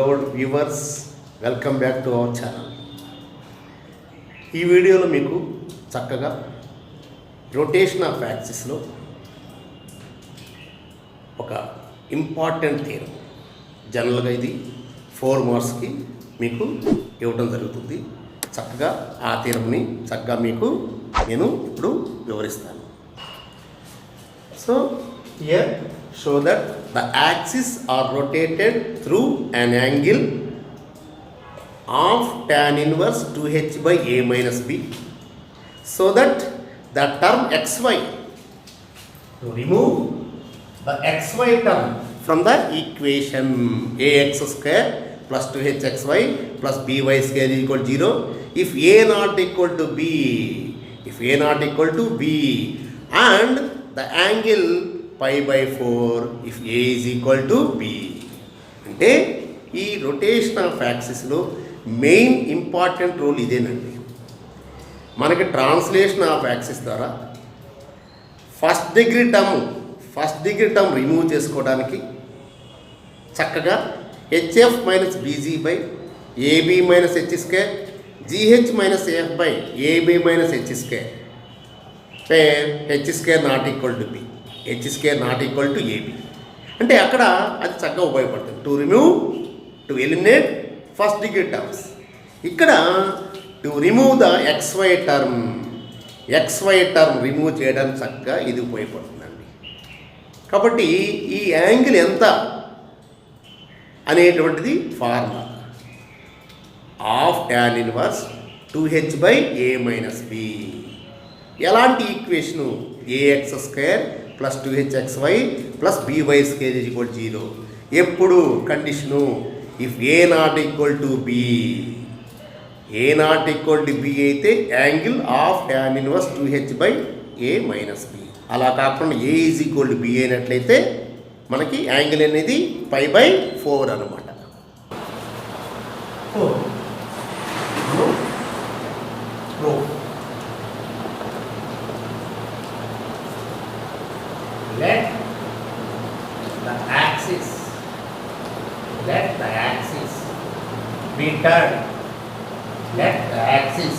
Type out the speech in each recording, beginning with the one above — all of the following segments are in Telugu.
beloved viewers, welcome back to our channel. ఈ వీడియోలో మీకు చక్కగా రొటేషన్ ఆఫ్ యాక్సిస్లో ఒక ఇంపార్టెంట్ థియరం, జనరల్గా ఇది 4 మార్క్స్కి మీకు ఇవ్వడం జరుగుతుంది. చక్కగా ఆ థియరంని చక్కగా మీకు నేను ఇప్పుడు వివరిస్తాను. So here show that the axes are rotated through an angle of tan inverse 2h by a minus b, so that the term xy, to remove the xy term from the equation ax square plus 2hxy plus by square is equal to 0 if a not equal to b, and the angle pi by 4 if a is equal to b. అంటే ఈ రొటేషన్ ఆఫ్ యాక్సిస్లో మెయిన్ ఇంపార్టెంట్ రోల్ ఇదేనండి. మనకి ట్రాన్స్లేషన్ ఆఫ్ యాక్సిస్ ద్వారా ఫస్ట్ డిగ్రీ టర్మ్ రిమూవ్ చేసుకోవడానికి చక్కగా hf minus bg by ab minus h square gh minus af by ab minus h square h square not equal to b, h square not equal to ab. అంటే అక్కడ అది చక్కగా ఉపయోగపడుతుంది to eliminate first degree terms. ఇక్కడ to remove the xy term remove చేయడానికి చక్కగా ఇది ఉపయోగపడుతుందండి. కాబట్టి ఈ యాంగిల్ ఎంత అనేటువంటిది formula of tan inverse 2h by a minus b. ఎలాంటి equation ax square plus 2hxy plus by square is equal 0. ఎప్పుడు condition if A not equal to B, అయితే angle of tan inverse 2h by a minus b. అలా కాకుండా A is equal to B అయినట్లయితే మనకి యాంగిల్ అనేది పై బై 4 అనమాట. Let the axis be turned. Let the axis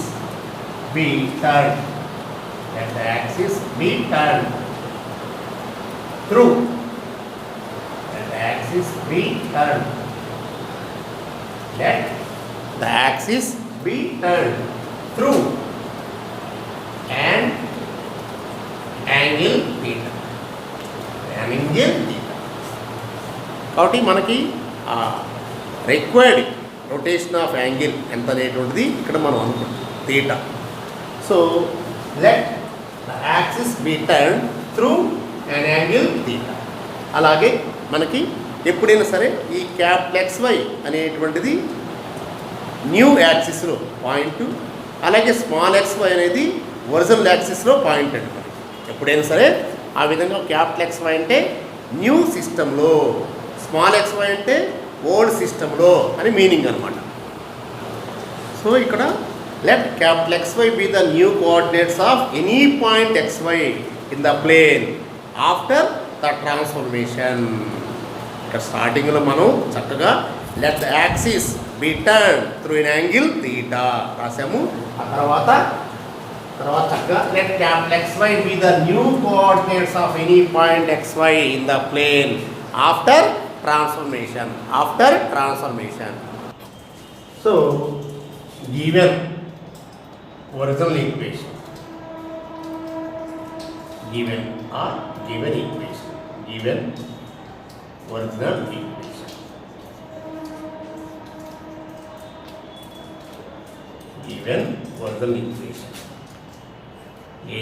be turned through. Let the axis be turned. Let the axis be turned through an angle theta. కాబట్టి మనకి రిక్వైర్డ్ రొటేషన్ ఆఫ్ యాంగిల్ ఎంత అనేటువంటిది ఇక్కడ మనం అనుకుంటాం theta. So let the axis be turn through an angle theta. అలాగే మనకి ఎప్పుడైనా సరే ఈ క్యాపిటల్ XY అనేటువంటిది న్యూ యాక్సిస్లో పాయింట్, అలాగే స్మాల్ XY అనేది ఒరిజినల్ యాక్సిస్లో పాయింట్ అండి. మనకి ఎప్పుడైనా సరే ఆ విధంగా క్యాపిటల్ XY అంటే న్యూ సిస్టంలో, స్మాల్ XY అంటే ఓల్డ్ సిస్టంలో అని మీనింగ్ అనమాట. సో ఇక్కడ let capital XY be the new coordinates of any point XY in the plane after the transformation. ఇక్కడ స్టార్టింగ్లో మనం చక్కగా let the axis be turn through an angle theta రాసాము. ఆ తర్వాత చక్కగా let capital XY be the new coordinates of any point XY in the plane after transformation. So given original equation, given original equation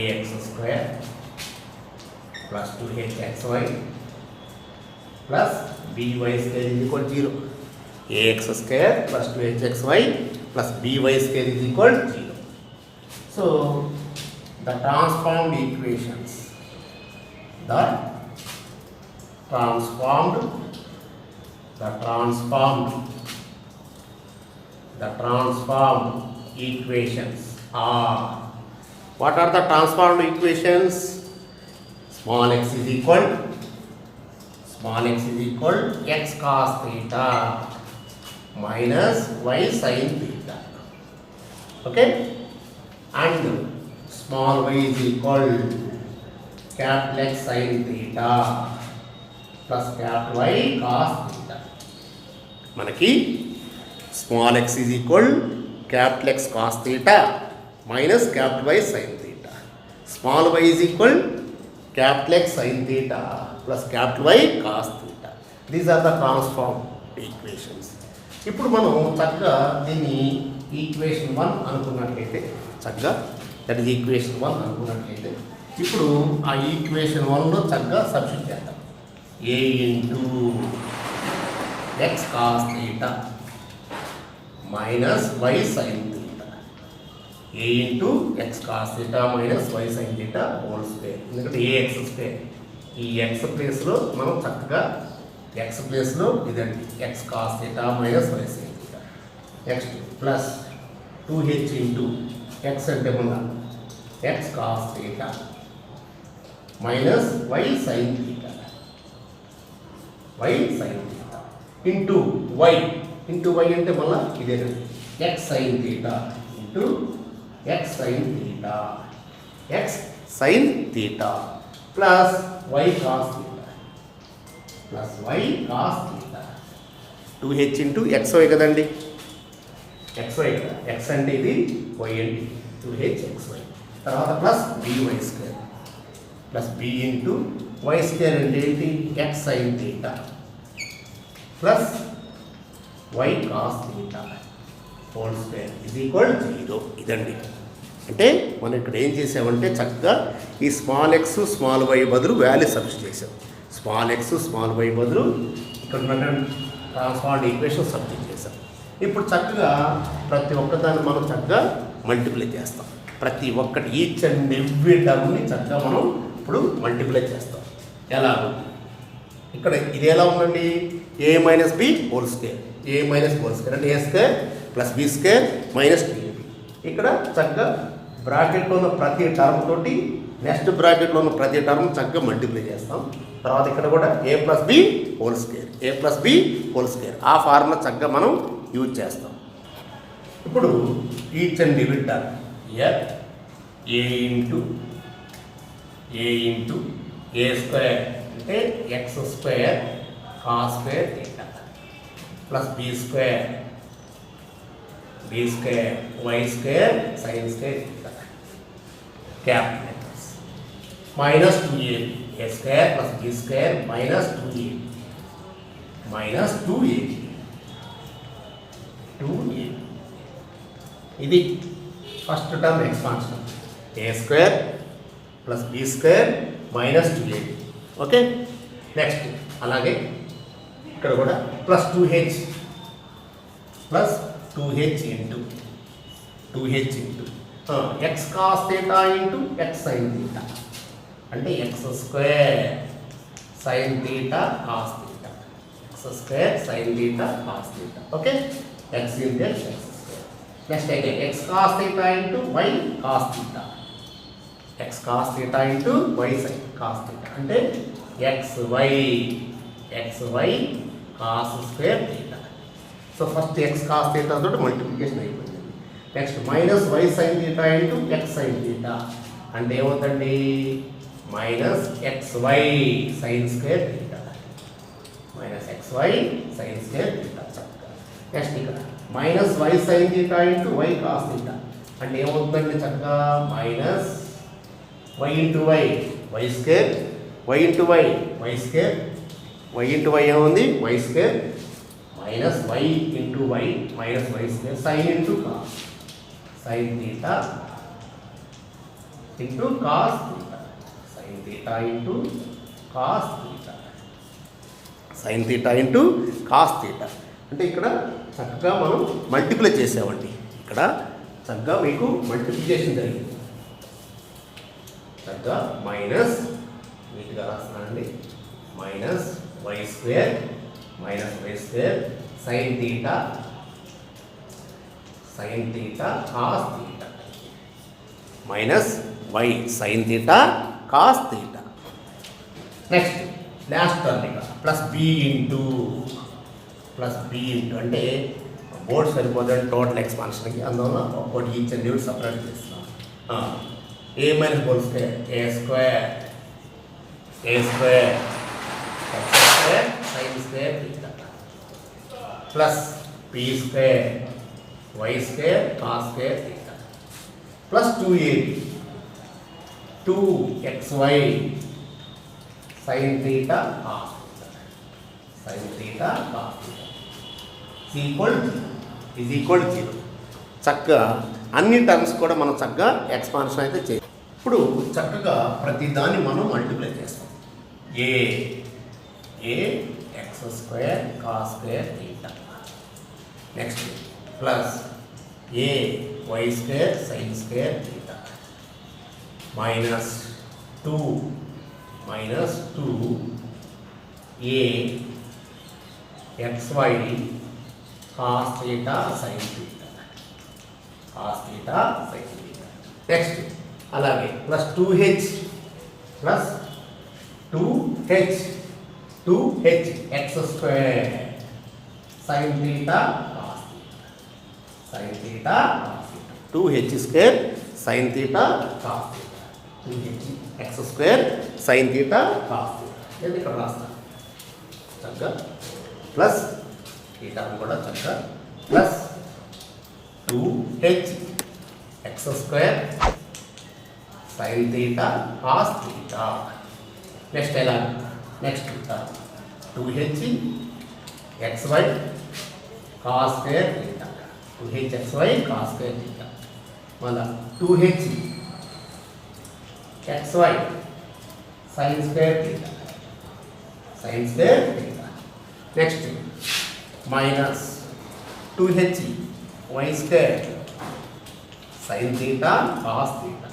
ax square plus 2hxy plus by square is equal to 0. ax square plus 2hxy plus by square is equal to 0. So the transformed equations, the transformed equations are, what are the transformed equations? Small x is equal x cos theta minus y sin theta. Okay, and small y is equal capital X sin theta plus capital Y cos theta. మనకి small x is equal capital X cos theta minus capital Y sin theta. Small y is equal capital X sin theta plus capital Y cos theta. These are the transform equations. ఇప్పుడు మనం చక్కగా దీన్ని ఈక్వేషన్ 1 అనుకున్నట్లయితే చక్కగా దట్ ఈజ్ ఈక్వేషన్ 1 అనుకున్నట్లయితే ఇప్పుడు ఆ ఈక్వేషన్ 1లో చక్కగా సబ్స్టిట్యూట్ చేద్దాం. a into x cos theta minus y sin theta. a into x cos theta minus y sin theta whole square. ఎందుకంటే ax స్క్వేర్ ఈ x ప్లేస్లో మనం చక్కగా x ప్లేస్లో ఇదండి x cos theta minus y sin theta. Next plus 2h into x అంటే మన x cos theta minus y sin theta. y sin theta into y అంటే మళ్ళీ ఇదేనండి x sin theta into x sin theta plus y cos theta plus y cos theta 2h into xy కదండి xy కదా x అంటే ఇది y అంటే 2h xy తర్వాత plus by square plus b into y square అంటే ఏంటి x sin theta plus y cos theta whole square is equal 0. ఇదండి అంటే మనం ఇక్కడ ఏం చేసామంటే చక్కగా ఈ స్మాల్ ఎక్స్ స్మాల్ వై బదులు వాల్యూ సబ్స్టిట్యూట్ చేసాం. స్మాల్ ఎక్స్ స్మాల్ వై బదులు ఇక్కడ ఉన్న ట్రాన్స్ఫార్మ్డ్ ఈక్వేషన్ సబ్స్టిట్యూట్ చేసాం. ఇప్పుడు చక్కగా ప్రతి ఒక్కదాన్ని మనం చక్కగా మల్టిప్లై చేస్తాం. ప్రతి ఒక్కటి ఈచ్ అండ్ ఎవ్రీ టర్మ్ని చక్కగా మనం ఇప్పుడు మల్టిప్లై చేస్తాం. ఎలా ఇక్కడ ఇది ఎలా ఉందండి a minus b whole square అంటే a square plus B square minus 2ab. ఇక్కడ చక్కగా బ్రాకెట్లో ఉన్న ప్రతి టర్మ్ తోటి నెక్స్ట్ బ్రాకెట్లో ఉన్న ప్రతి టర్మ్ చక్కగా మల్టిప్లై చేస్తాం. తర్వాత ఇక్కడ కూడా a plus B whole square ఆ ఫార్ములా చక్కగా మనం యూజ్ చేస్తాం. ఇప్పుడు each and every term here a into a square అంటే X square cos square theta plus B square Y square sine square theta capital minus 2ab a square plus B square minus 2ab ఇది first term expansion a square plus B square minus 2ab. Okay, next అలాగే ఇక్కడ కూడా plus 2h into X cos theta into X sine theta అంటే X square sine theta cos theta okay, X into X square. Next అయితే X cos theta into Y cos theta X cos theta into Y sine cos theta అంటే X Y cos square theta. So first X cos theta తోటి మల్టిప్లికేషన్ అయిపోయింది. Next minus Y sine theta into X sine theta అంటే ఏమవుతుంది minus X Y sine square theta చక్కగా. నెక్స్ట్ ఇక్కడ minus Y sine theta into Y cos theta అంటే ఏమవుతుందండి చక్కగా minus Y into Y square ఏముంది Y square minus Y into Y minus Y square sine into cos sine theta into cos theta అంటే ఇక్కడ చక్కగా మనం మల్టిప్లై చేసామండి. ఇక్కడ చక్కగా మీకు మల్టిప్లికేషన్ జరిగింది. చక్కగా మైనస్ నీట్గా రాస్తున్నానండి minus Y square sine theta cos theta minus Y sine theta cos theta. Next last term ఇక ప్లస్ బి ఇంటూ అంటే బోర్డు సరిపోతుంది టోటల్ ఎక్స్పాన్షన్కి, అందువల్ల ఒకటి ఈచ్ అండ్ ఎవరి సపరేట్ చేస్తున్నాం. A minus whole square A square X square sine square theta plus P square Y square cos square theta plus 2ab 2xy sine theta cos theta is equal 0. చక్కగా అన్ని టర్మ్స్ కూడా మనం చక్కగా ఎక్స్పాన్షన్ అయితే చేయాలి. ఇప్పుడు చక్కగా ప్రతి దాన్ని మనం మల్టిప్లై చేస్తాం. A X square cos square theta next plus A Y square sine square theta minus 2 A xy cos theta sine theta next అలాగే plus 2h X square sine theta cos theta 2h square sine theta cos theta 2h X square sine theta cos theta ఇది ఇక్కడ రాస్తాను చక్కగా ప్లస్ తీటా కూడా చక్కగా plus 2h X square sine theta cos theta next ఎలా next 2h xy cos square theta 2h xy cos square theta మళ్ళా 2h xy sine square theta next minus 2h Y square sine theta cos theta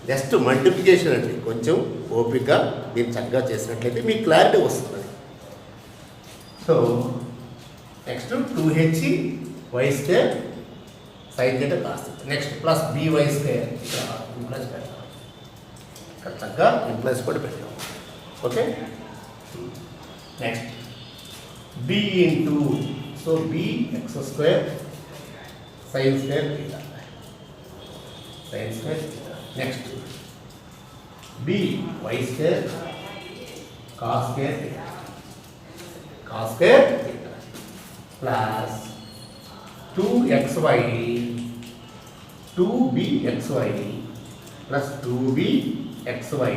just multiplication అండి. కొంచెం ఓపిక మీరు చక్కగా చేసినట్లయితే మీకు క్లారిటీ వస్తుంది. So next 2h Y square sine theta cos theta next plus B Y square ఇంప్లస్ పెట్టాం ఇక్కడ చక్కగా ఇంప్లస్ కూడా పెట్టాం. Okay next b into so b X square sine square theta next b Y square cos square theta plus 2xy 2bxy plus 2bxy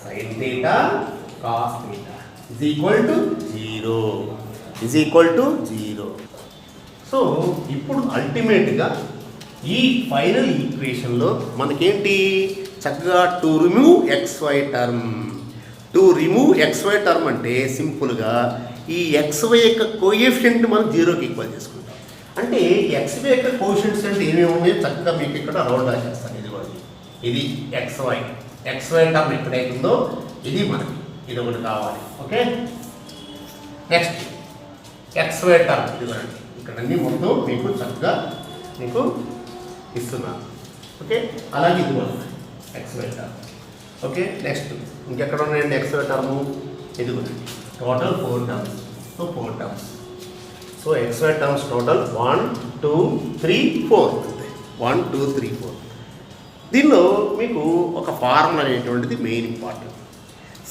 sign theta cos theta is equal to 0. So ఇప్పుడు అల్టిమేట్గా ఈ ఫైనల్ ఈక్వేషన్లో మనకేంటి చక్కగా టు రిమూవ్ xy టర్మ్ అంటే సింపుల్గా ఈ xy యొక్క కోఎఫిషియంట్ మనం 0కి ఈక్వల్ చేసుకుంటాం. అంటే xy యొక్క కోఎఫిషియంట్స్ అంటే ఏమేమి ఉన్నాయో చక్కగా మీకు ఇక్కడ రౌండ్ చేస్తాను. ఇది xy టర్మ్ ఎక్కడైతుందో ఇది మనకి ఇది ఒకటి కావాలి. ఓకే నెక్స్ట్ xy టర్మ్ ఇది ఇక్కడ అన్ని మొత్తం మీకు చక్కగా మీకు ఇస్తున్నాను. ఓకే అలాగే ఇది కూడా xy టర్మ్. ఓకే నెక్స్ట్ ఇంకెక్కడ ఉన్నాయండి xy టర్ము ఇది కూడా total 4 terms. So 4 terms. So xy terms total 1 2 3 4 1 2 3 4. దీనిలో మీకు ఒక ఫార్ములా అనేటువంటిది main important.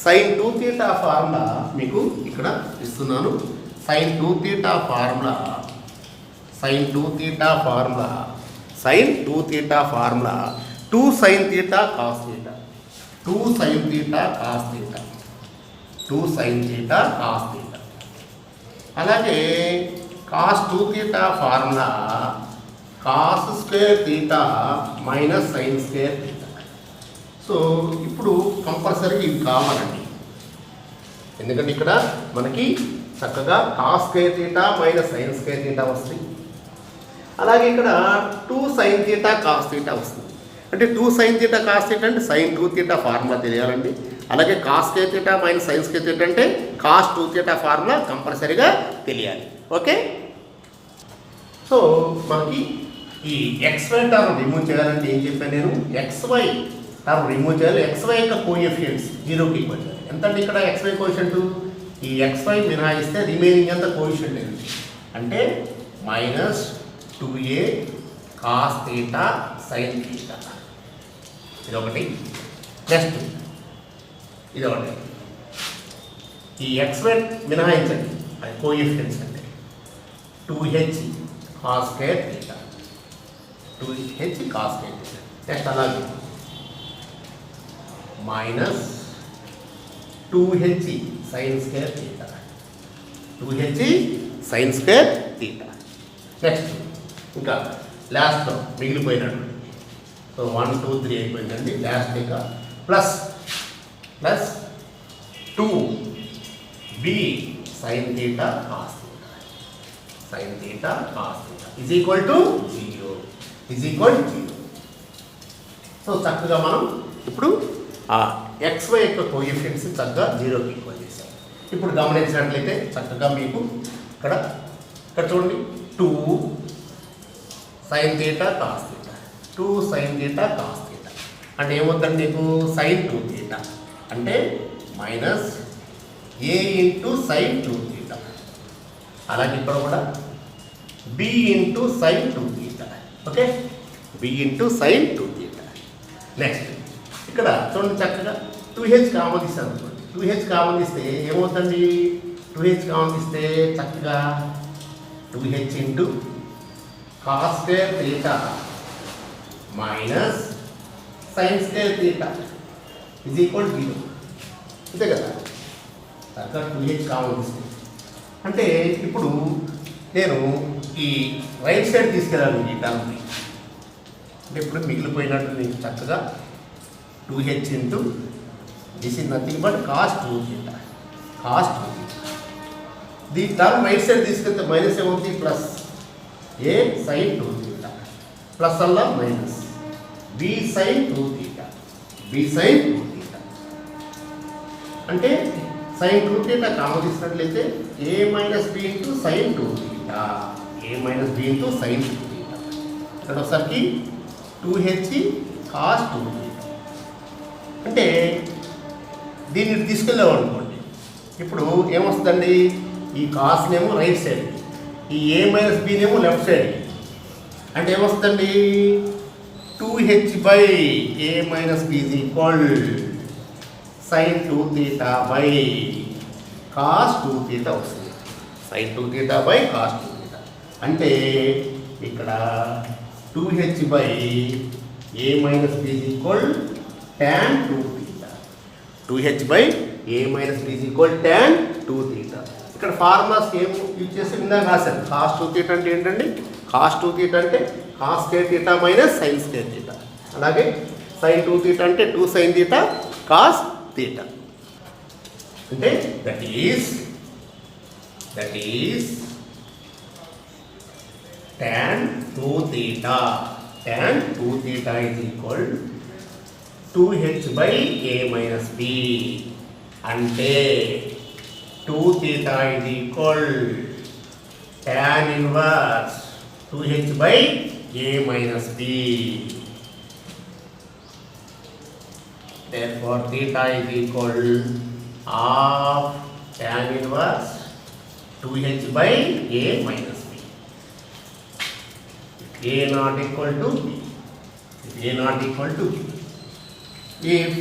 Sine 2 theta formula మీకు ఇక్కడ ఇస్తున్నాను. Sine 2 theta formula sine 2 theta formula 2 sine theta cos theta 2 sine theta cos theta అలాగే cos 2 theta formula cos square theta minus sine square theta. So ఇప్పుడు కంపల్సరీ ఇవి కావాలండి, ఎందుకంటే ఇక్కడ మనకి చక్కగా cos square theta minus sine square theta వస్తుంది. అలాగే ఇక్కడ 2 సైన్ తీటా కాస్ తీటా వస్తుంది. అంటే 2 సైన్ తీటా కాస్ తీటా అంటే సైన్ 2 తీటా ఫార్ములా తెలియాలండి. అలాగే cos square theta minus sine square theta అంటే కాస్ 2 తీటా ఫార్ములా కంపల్సరీగా తెలియాలి. ఓకే సో మనకి ఈ xy టర్మ్ రిమూవ్ చేయాలంటే ఏం చెప్పాను నేను, xy టర్మ్ రిమూవ్ చేయాలి. xy యొక్క కోఎఫిషియంట్స్ 0కి ఈక్వల్ చేయాలి. ఎంత అంటే ఇక్కడ xy కోఎఫిషియంట్ ఈ xy మినహాయిస్తే రిమైనింగ్ ఎంత కోఎఫిషియంట్ ఏంటి అంటే minus 2a cos theta sine theta. ఇదొకటి. నెక్స్ట్ ఇదొకటి. ఈ xy మినహాయించండి, అది కోఎఫిషియెంట్స్ అంటే 2h cos square theta, 2h cos square theta. Next అలాగే minus 2h sine square theta, 2h sine square theta. Next ఇంకా లాస్ట్లో మిగిలిపోయినట్టు. సో 1 2 3 అయిపోయిందండి. లాస్ట్ ఇంకా plus 2b sign theta cos theta, sine theta cos theta is equal to 0, is equal 0. So చక్కగా మనం ఇప్పుడు ఆ xy యొక్క కోఎఫిషియెంట్స్ చక్కగా 0కి ఈక్వల్ చేసాం. ఇప్పుడు గమనించినట్లయితే చక్కగా మీకు ఇక్కడ చూడండి 2 sine theta cos theta, 2 sine theta cos theta అంటే ఏమవుతుందండి నీకు సైన్ 2 తీటా అంటే minus a into sine 2 theta. అలాగే ఇక్కడ కూడా b into sine 2 theta. Okay, b into sine 2 theta. Next ఇక్కడ చూడండి చక్కగా 2h కామన్ తీస్తాను అనుకోండి. 2h కామన్ తీస్తే ఏమవుతుంది? 2h కామన్ తీస్తే చక్కగా 2h into cos square theta minus sine square theta is equal 0. అంతే కదా, చక్కగా 2h కామన్ తీస్తే అంటే ఇప్పుడు నేను ఈ రైట్ సైడ్ తీసుకెళ్ళాను ఈ టర్మ్ని. అంటే ఇప్పుడు మిగిలిపోయినట్టు నేను చక్కగా 2h into this is nothing but cos 2 theta, cos 2 theta. The term right side తీసుకెళ్తే మైనస్ ఏమవుతుంది? Plus a sine 2 theta plus అలా minus b sine 2 theta, b sine 2 theta. అంటే సైన్ 2 తీటా కామన్ తీసుకున్నట్లయితే a minus b into sine 2 theta, a minus b into sine 2 theta. ఇక్కడ ఒకసారికి 2h కాస్ 2 తీటా. అంటే దీన్ని తీసుకెళ్ళాం అనుకోండి, ఇప్పుడు ఏమొస్తుందండి? ఈ కాస్నేమో రైట్ సైడ్, ఈ a మైనస్ bనేమో లెఫ్ట్ సైడ్. అంటే ఏమొస్తుందండి? 2h by a minus b is equal sine 2 theta by cos 2 theta వస్తుంది. Sine 2 theta by cos 2 theta అంటే ఇక్కడ 2h by a minus b is equal tan 2 theta, 2h by a minus b is equal tan 2 theta. ఇక్కడ ఫార్ములాస్ ఏం యూజ్ చేసి ఇందాక రాశాను. కాస్ 2 తీటా అంటే ఏంటండి? కాస్ 2 తీటా అంటే cos square theta minus sine square theta. అలాగే సైన్ 2 తీటా అంటే 2 సైన్ తీటా కాస్ తీటా. అంటే that is tan 2 theta, tan 2 theta is equal 2h by a minus b. అంటే 2 theta is equal tan inverse 2h by a minus b. Therefore theta is equal half tan inverse 2h by a minus b. A not equal to b. If a not equal to b. If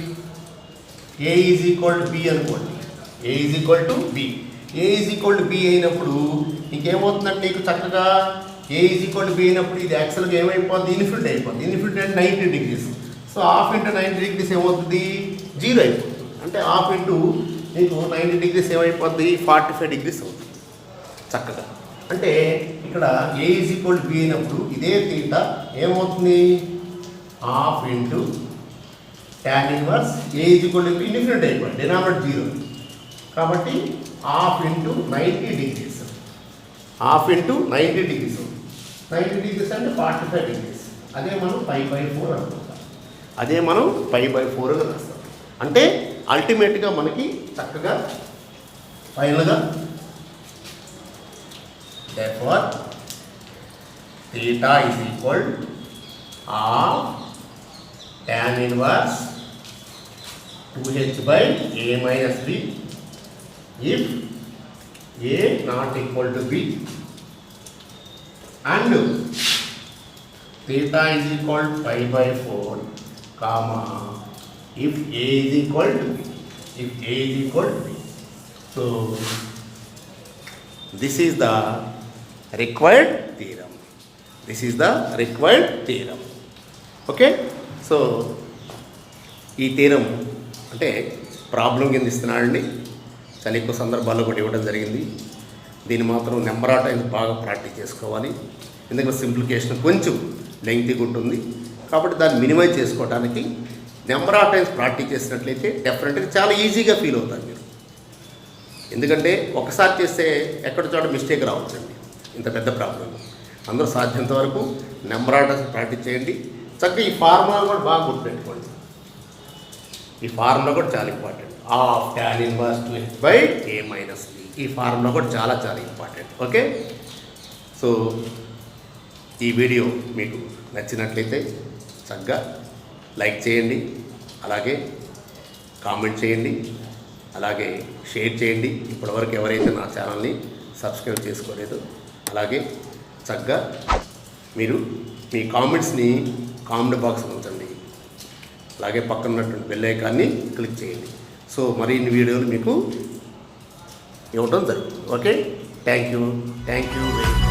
a is equal to b అనుకోండి, a is equal to b. a is equal to b అయినప్పుడు ఇంకేమవుతుందంటే నీకు చక్కగా a is equal to b అయినప్పుడు ఇది యాక్చువల్గా ఏమైపోద్ది? ఇన్ఫినిటీ అయిపోద్ది. ఇన్ఫినిటీ అంటే 90 degrees. So half into 90 degrees ఏమవుతుంది? 0 అయిపోతుంది. అంటే హాఫ్ ఇంటూ నీకు 90 degrees ఏమైపోద్ది? 45 degrees అవుతుంది చక్కగా. అంటే ఇక్కడ a is equal to b అయినప్పుడు ఇదే తీటా ఏమవుతుంది? Half into tan inverse a is equal to b infinity అయిపోయింది, డినామినేటర్ 0. కాబట్టి half into 90 degrees, half into 90 degrees అవుతుంది. 90 degrees అంటే 45 degrees. అదే మనం π/4 అనుకుంటాం. అదే మనం π/4 గా రాస్తాం. అంటే అల్టిమేట్గా మనకి చక్కగా ఫైనల్గా therefore theta is equal half tan inverse 2h by a minus b if a not equal to b and theta is equal to pi by 4, comma, if a is equal to b. If a is equal to b. So, this is the required theorem. This is the required theorem. Okay? So, ఈ థీరం అంటే ప్రాబ్లం కింద ఇస్తున్నాడండి. చాలా ఎక్కువ సందర్భాల్లో కూడా ఇవ్వడం జరిగింది. దీన్ని మాత్రం నెంబర్ ఆఫ్ టైమ్స్ బాగా ప్రాక్టీస్ చేసుకోవాలి. ఎందుకంటే సింప్లికేషన్ కొంచెం లెంగ్తీగా ఉంటుంది కాబట్టి దాన్ని మినిమైజ్ చేసుకోవడానికి నెంబర్ ఆఫ్ టైమ్స్ ప్రాక్టీస్ చేసినట్లయితే డెఫినెట్గా చాలా ఈజీగా ఫీల్ అవుతారు మీరు. ఎందుకంటే ఒకసారి చేస్తే ఎక్కడ చోట మిస్టేక్ రావచ్చండి. ఇంత పెద్ద ప్రాబ్లం అందరూ సాధ్యంత వరకు నెంబర్ ఆఫ్ టైమ్స్ ప్రాక్టీస్ చేయండి. చక్కగా ఈ ఫార్ములా కూడా బాగా గుర్తుపెట్టుకోండి. ఈ ఫార్ములా కూడా చాలా important. Of tan inverse 2h by a minus b. ఈ ఫార్ములా కూడా చాలా చాలా ఇంపార్టెంట్. ఓకే, సో ఈ వీడియో మీకు నచ్చినట్లయితే చక్కగా లైక్ చేయండి, అలాగే కామెంట్ చేయండి, అలాగే షేర్ చేయండి. ఇప్పటివరకు ఎవరైతే నా ఛానల్ని సబ్స్క్రైబ్ చేసుకోలేదు అలాగే చక్కగా మీరు మీ కామెంట్స్ని కామెంట్ బాక్స్లో ఉంచండి. అలాగే పక్కన ఉన్నటువంటి బెల్ ఐకాన్ని క్లిక్ చేయండి. సో మరిన్ని వీడియోలు మీకు ఇవ్వడం జరుగుతుంది. Okay, thank you very much.